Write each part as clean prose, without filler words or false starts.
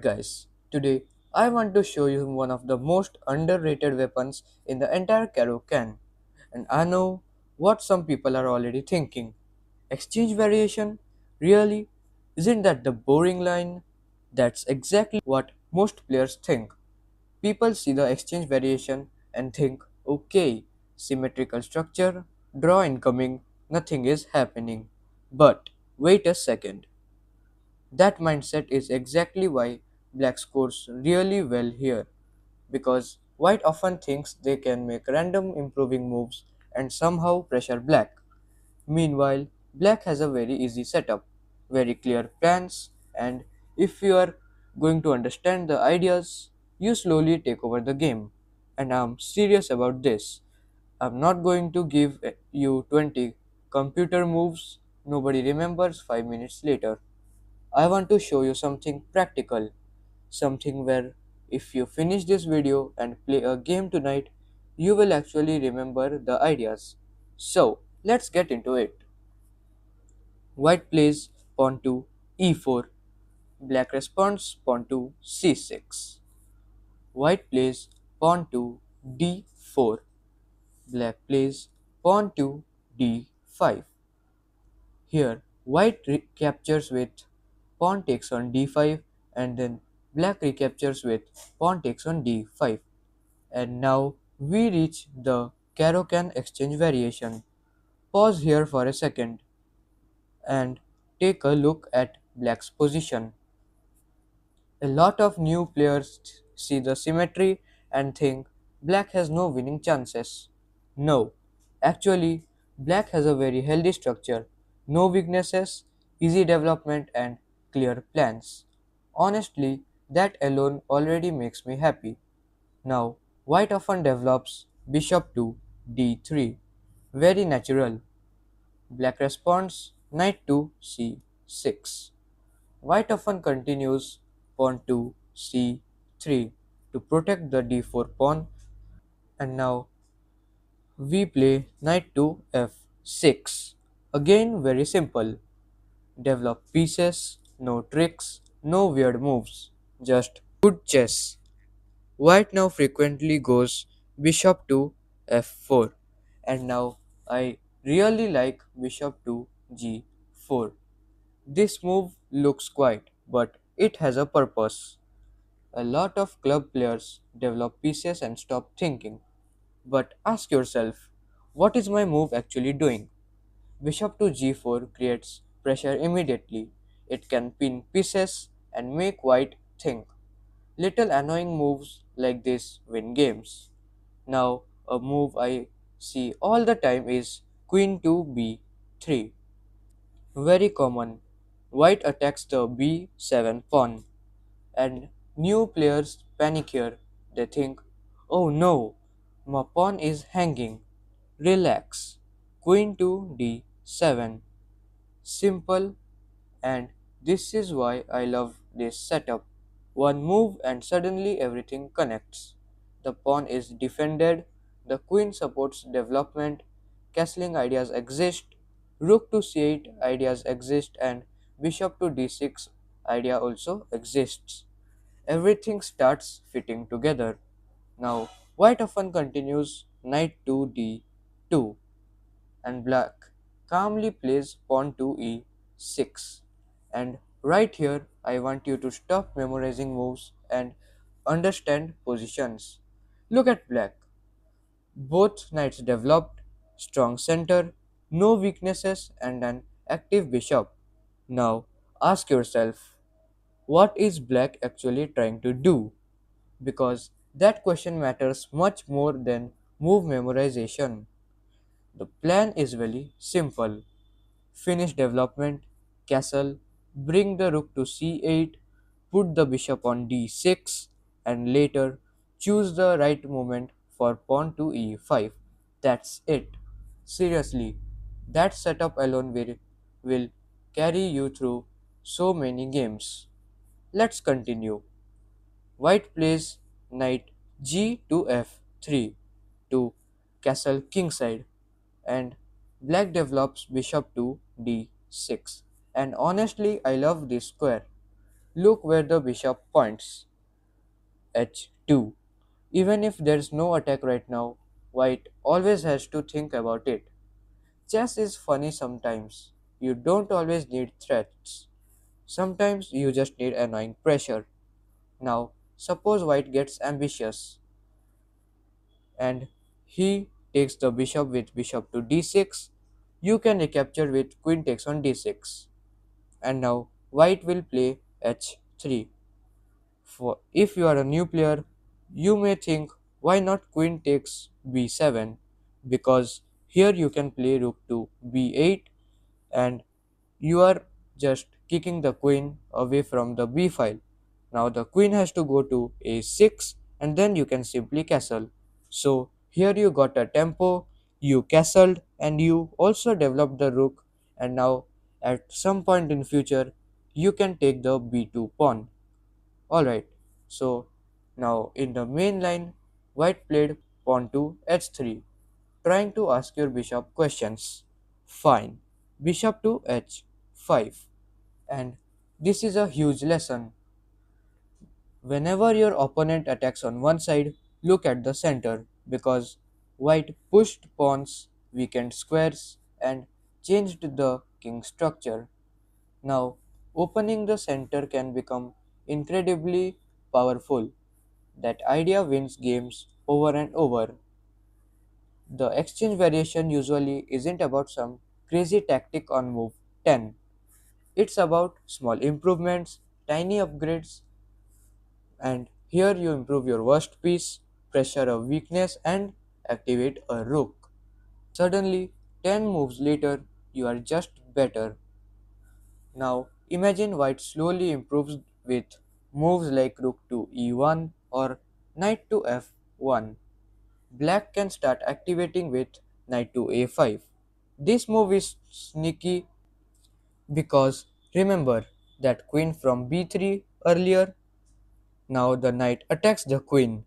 Guys, today I want to show you one of the most underrated weapons in the entire Caro-Kann. And I know what some people are already thinking. Exchange variation? Really? Isn't that the boring line? That's exactly what most players think. People see the exchange variation and think, okay, symmetrical structure, draw incoming, nothing is happening. But wait a second. That mindset is exactly why black scores really well here, because white often thinks they can make random improving moves and somehow pressure black. Meanwhile, black has a very easy setup, very clear plans, and if you are going to understand the ideas, you slowly take over the game. And I'm serious about this. I'm not going to give you 20 computer moves nobody remembers 5 minutes later. I want to show you something practical, something where if you finish this video and play a game tonight, you will actually remember the ideas. So, let's get into it. White plays pawn to e4, black responds pawn to c6. White plays pawn to d4, black plays pawn to d5. Here, white recaptures with pawn takes on d5 and then black recaptures with pawn takes on d5. And now we reach the Caro-Kann exchange variation. Pause here for a second and take a look at black's position. A lot of new players see the symmetry and think black has no winning chances. No, actually, black has a very healthy structure, no weaknesses, easy development, and clear plans. Honestly, that alone already makes me happy. Now, white often develops bishop to d3. Very natural. Black responds knight to c6. White often continues pawn to c3 to protect the d4 pawn, and now we play knight to f6. Again, very simple. Develop pieces, no tricks, no weird moves, just good chess. White now frequently goes bishop to f4, and now I really like bishop to g4. This move looks quiet, but it has a purpose. A lot of club players develop pieces and stop thinking. But ask yourself, what is my move actually doing? Bishop to g4 creates pressure immediately. It can pin pieces and make white think. Little annoying moves like this win games. Now, a move I see all the time is queen to b3. Very common. White attacks the b7 pawn, and new players panic here. They think, oh no, my pawn is hanging. Relax. Queen to d7. Simple, and this is why I love this setup. One move and suddenly everything connects. The pawn is defended, the queen supports development, castling ideas exist, rook to c8 ideas exist, and bishop to d6 idea also exists. Everything starts fitting together. Now, white often continues knight to d2 and black calmly plays pawn to e6. And right here, I want you to stop memorizing moves and understand positions. Look at black. Both knights developed, strong center, no weaknesses, and an active bishop. Now, ask yourself, what is black actually trying to do? Because that question matters much more than move memorization. The plan is very simple. Finish development, castle, bring the rook to c8, put the bishop on d6, and later choose the right moment for pawn to e5. That's it. Seriously, that setup alone will carry you through so many games. Let's continue. White plays knight g to f3 to castle kingside, and black develops bishop to d6. And honestly, I love this square. Look where the bishop points. h2. Even if there's no attack right now, white always has to think about it. Chess is funny sometimes. You don't always need threats. Sometimes you just need annoying pressure. Now, suppose white gets ambitious and he takes the bishop with bishop to d6. You can recapture with queen takes on d6. And now white will play h3. For if you are a new player, you may think why not queen takes b7, because here you can play rook to b8 and you are just kicking the queen away from the b file. Now the queen has to go to a6 and then you can simply castle. So here you got a tempo, you castled and you also developed the rook, and now at some point in future you can take the b2 pawn. Alright, so now in the main line, white played pawn to h3, trying to ask your bishop questions. Fine, bishop to h5. And this is a huge lesson. Whenever your opponent attacks on one side, look at the center, because white pushed pawns, weakened squares, and changed the king structure. Now, opening the center can become incredibly powerful. That idea wins games over and over. The exchange variation usually isn't about some crazy tactic on move 10. It's about small improvements, tiny upgrades, and here you improve your worst piece, pressure a weakness, and activate a rook. Suddenly, 10 moves later, you are just better. Now, imagine white slowly improves with moves like rook to e1 or knight to f1. Black can start activating with knight to a5. This move is sneaky because remember that queen from b3 earlier. Now the knight attacks the queen.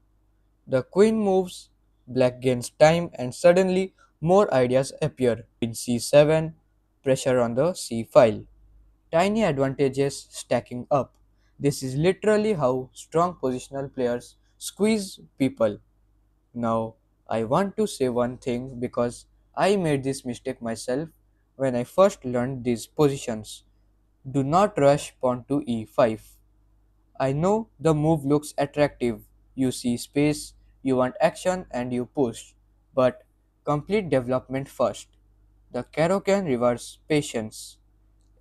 The queen moves, black gains time, and suddenly more ideas appear. Queen c7, pressure on the c file. Tiny advantages stacking up. This is literally how strong positional players squeeze people. Now, I want to say one thing because I made this mistake myself when I first learned these positions. Do not rush pawn to e5. I know the move looks attractive. You see space, you want action, and you push. But complete development first. The Caro-Kann rewards patience.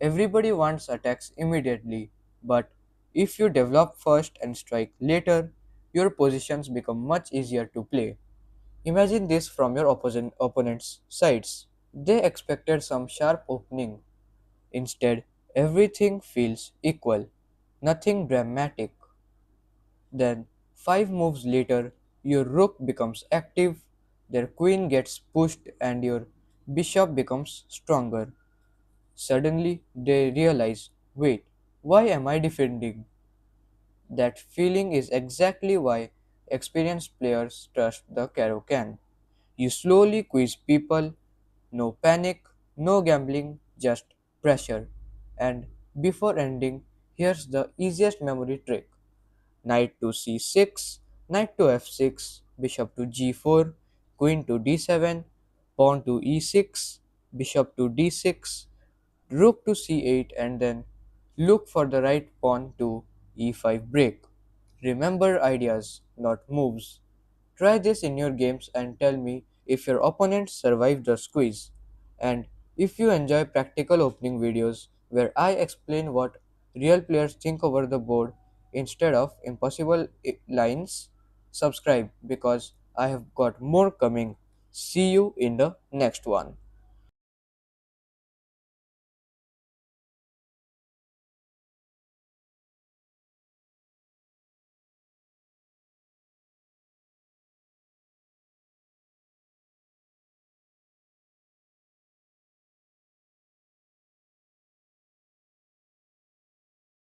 Everybody wants attacks immediately, but if you develop first and strike later, your positions become much easier to play. Imagine this from your opponent's sides. They expected some sharp opening. Instead, everything feels equal, nothing dramatic. Then, 5 moves later, your rook becomes active, their queen gets pushed, and your bishop becomes stronger. Suddenly, they realize, wait, why am I defending? That feeling is exactly why experienced players trust the Caro-Kann. You slowly quiz people, no panic, no gambling, just pressure. And before ending, here's the easiest memory trick: knight to c6, knight to f6, bishop to g4, queen to d7, pawn to e6, bishop to d6, rook to c8, and then look for the right pawn to e5 break. Remember ideas, not moves. Try this in your games and tell me if your opponents survive the squeeze. And if you enjoy practical opening videos where I explain what real players think over the board instead of impossible lines, subscribe because I have got more coming. See you in the next one.